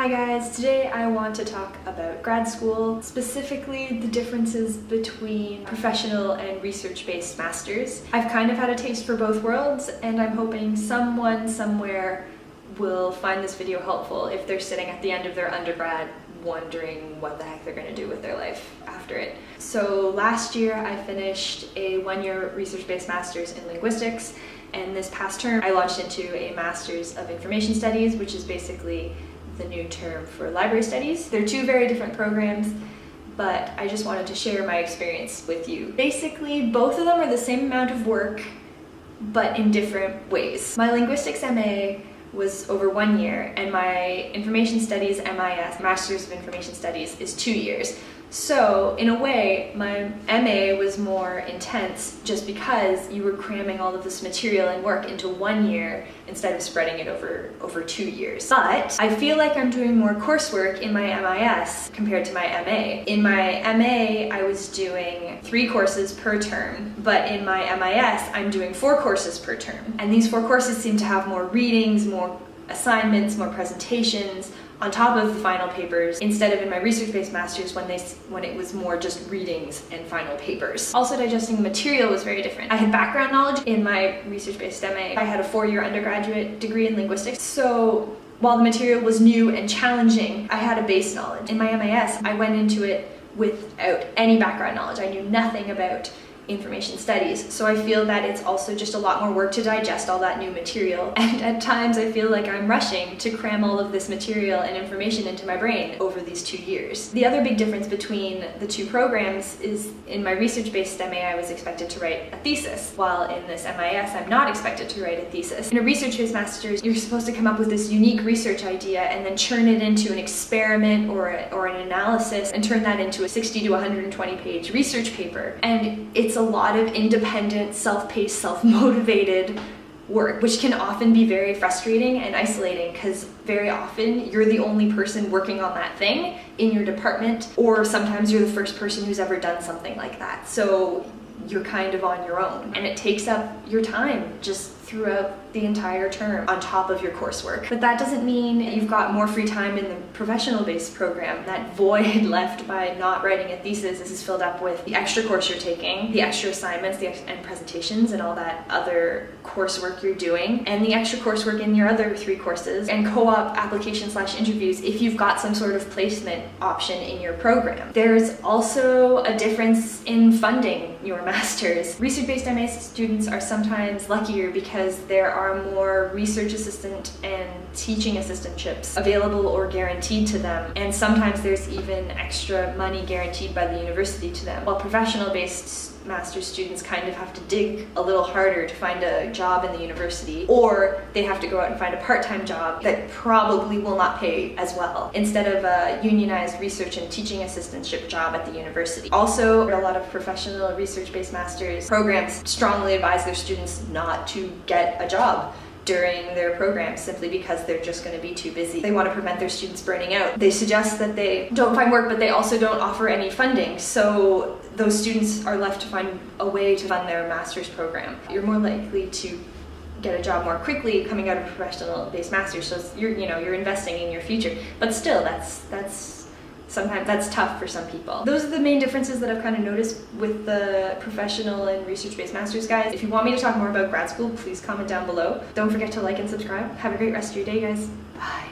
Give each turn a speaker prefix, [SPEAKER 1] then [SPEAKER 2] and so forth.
[SPEAKER 1] Hi guys, today I want to talk about grad school, specifically the differences between professional and research-based masters. I've kind of had a taste for both worlds, and I'm hoping someone somewhere will find this video helpful if they're sitting at the end of their undergrad wondering what the heck they're going to do with their life after it. So last year I finished a one-year research-based master's in linguistics, and this past term I launched into a master's of information studies, which is basically the new term for library studies. They're two very different programs, but I just wanted to share my experience with you. Basically, both of them are the same amount of work, but in different ways. My linguistics MA was over 1 year, and my information studies MIS, Masters of Information Studies, is 2 years. So in a way, my MA was more intense just because you were cramming all of this material and work into 1 year instead of spreading it over 2 years. But I feel like I'm doing more coursework in my MIS compared to my MA. In my MA, I was doing 3 courses per term, but in my MIS, I'm doing 4 courses per term. And these 4 courses seem to have more readings, more assignments, more presentations on top of the final papers, instead of in my research-based masters when it was more just readings and final papers. Also, digesting the material was very different. I had background knowledge in my research-based MA. I had a 4-year undergraduate degree in linguistics, so while the material was new and challenging, I had a base knowledge. In my MIS, I went into it without any background knowledge. I knew nothing about information studies, so I feel that it's also just a lot more work to digest all that new material, and at times I feel like I'm rushing to cram all of this material and information into my brain over these 2 years. The other big difference between the two programs is in my research-based MA I was expected to write a thesis, while in this MIS I'm not expected to write a thesis. In a research-based master's, you're supposed to come up with this unique research idea and then churn it into an experiment or an analysis and turn that into a 60 to 120 page research paper, and it's a lot of independent, self-paced, self-motivated work, which can often be very frustrating and isolating because very often you're the only person working on that thing in your department, or sometimes you're the first person who's ever done something like that. So you're kind of on your own, and it takes up your time just throughout the entire term on top of your coursework. But that doesn't mean you've got more free time in the professional-based program. That void left by not writing a thesis is filled up with the extra course you're taking, the extra assignments, and presentations, and all that other coursework you're doing, and the extra coursework in your other 3 courses, and co-op application/interviews if you've got some sort of placement option in your program. There's also a difference in funding your master's. Research-based MA students are sometimes luckier because there are more research assistant and teaching assistantships available or guaranteed to them, and sometimes there's even extra money guaranteed by the university to them, while professional-based master's students kind of have to dig a little harder to find a job in the university, or they have to go out and find a part-time job that probably will not pay as well, instead of a unionized research and teaching assistantship job at the university. Also, a lot of professional research-based master's programs strongly advise their students not to get a job during their program simply because they're just going to be too busy. They want to prevent their students burning out. They suggest that they don't find work, but they also don't offer any funding, so those students are left to find a way to fund their master's program. You're more likely to get a job more quickly coming out of a professional-based master's, so you're investing in your future. But still, sometimes that's tough for some people. Those are the main differences that I've kind of noticed with the professional and research-based masters, guys. If you want me to talk more about grad school, please comment down below. Don't forget to like and subscribe. Have a great rest of your day, guys. Bye.